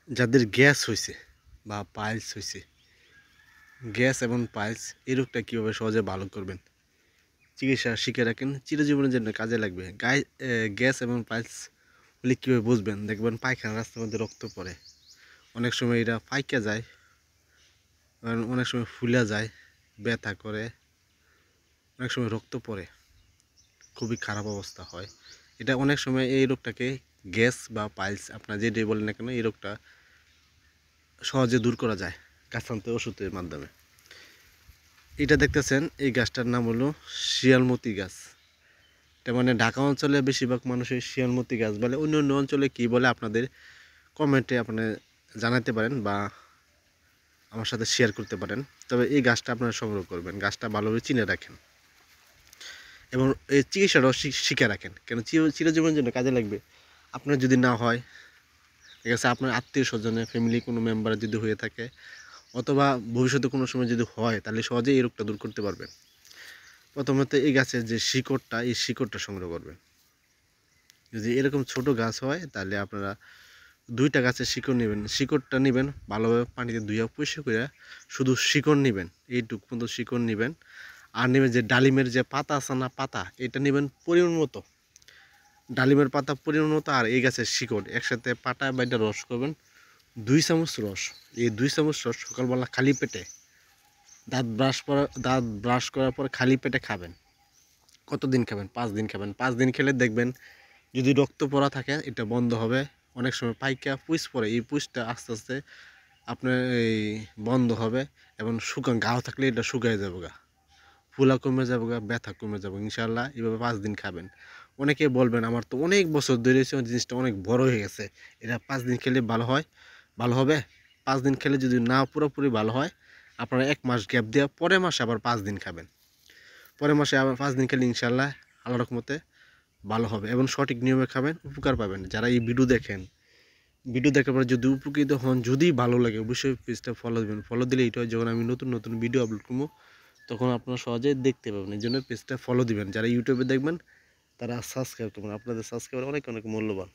যাদের গ্যাস হয়েছে বা পাইলস হয়েছে, গ্যাস এবং পাইলস এই রোগটা কীভাবে সহজে ভালো করবেন, চিকিৎসা শিখে রাখেন, চিরজীবনের জন্য কাজে লাগবে। গ্যাস এবং পাইলস হলে কীভাবে বুঝবেন? দেখবেন পায়খানা রাস্তার মধ্যে রক্ত পড়ে, অনেক সময় এরা পাইকা যায়, অনেক সময় ফুলা যায়, ব্যথা করে, অনেক সময় রক্ত পড়ে, খুবই খারাপ অবস্থা হয়। এটা অনেক সময় এই রোগটাকে গ্যাস বা পাইলস আপনার যেটাই বলেন না কেন, এই রোগটা সহজে দূর করা যায় গাছান্তে ওষুধের মাধ্যমে। এটা দেখতেছেন, এই গাছটার নাম হলো শিয়ালমতি গাছ। এটা মানে ঢাকা অঞ্চলে বেশিরভাগ মানুষের শিয়ালমতি গাছ বলে, অন্য অন্য অঞ্চলে কী বলে আপনাদের কমেন্টে আপনি জানাতে পারেন বা আমার সাথে শেয়ার করতে পারেন। তবে এই গাছটা আপনারা সংগ্রহ করবেন, গাছটা ভালোভাবে চিনে রাখেন এবং এই চিকিৎসাটাও শিখে রাখেন, কেন চিরজীবনের জন্য কাজে লাগবে। আপনার যদি না হয়, ঠিক আছে, আপনার আত্মীয় স্বজনে ফ্যামিলি কোনো মেম্বার যদি হয়ে থাকে, অথবা ভবিষ্যতে কোনো সময় যদি হয়, তাহলে সহজেই এই রোগটা দূর করতে পারবেন। প্রথমত এই গাছের যে শিকড়টা, এই শিকড়টা সংগ্রহ করবেন। যদি এরকম ছোট গাছ হয়, তাহলে আপনারা 2টা গাছের শিকড় নেবেন, শিকড়টা নেবেন ভালোভাবে পানিতে ধুইয়া পরিষ্কার করে, শুধু শিকড় নেবেন, এইটুক পর্যন্ত শিকড় নেবেন। আর নেবেন যে ডালিমের যে পাতা আছে না, পাতা, এটা নেবেন পরিমাণ মতো, ডালিমের পাতা পরিমাণ মতো, আর এই গাছের শিকড় একসাথে পাটা বাইটা রস করবেন 2 চামচ রস। এই 2 চামচ রস সকালবেলা খালি পেটে দাঁত ব্রাশ করার পর খালি পেটে খাবেন। কতদিন খাবেন? 5 দিন খাবেন। 5 দিন খেলে দেখবেন যদি রক্ত পড়া থাকে এটা বন্ধ হবে। অনেক সময় পাইকা পুঁজ পড়ে, এই পুঁজটা আস্তে আস্তে আপনার এই বন্ধ হবে এবং ঘাও থাকলে এটা শুকায় যাবে গা, ফুলা কমে যাবে গা, ব্যথা কমে যাবে ইনশাআল্লাহ। এইভাবে 5 দিন খাবেন। অনেকে বলবেন আমার তো অনেক বছর ধরে জিনিসটা অনেক বড় হয়ে গেছে, এটা 5 দিন খেলে ভালো হয়, ভালো হবে? 5 দিন খেলে যদি না পুরোপুরি ভালো হয়, আপনারা 1 মাস গ্যাপ দেওয়া পরের মাসে আবার 5 দিন খাবেন। পরের মাসে আবার 5 দিন খেলে ইনশাআল্লাহ আল্লাহর রহমতে ভালো হবে এবং সঠিক নিয়মে খাবেন, উপকার পাবেন। যারা এই ভিডিও দেখেন, ভিডিও দেখার পর যদি উপকৃত হন, যদি ভালো লাগে, অবশ্যই পেজটা ফলো দেবেন। ফলো দিলে এটা হয়, যখন আমি নতুন নতুন ভিডিও আপলোড করবো তখন আপনারা সহজে দেখতে পাবেন। এই জন্য পেজটা ফলো দিবেন। যারা ইউটিউবে দেখবেন তারা সাবস্ক্রাইব করবেন, আপনাদের সাবস্ক্রাইবার অনেক অনেক মূল্যবান।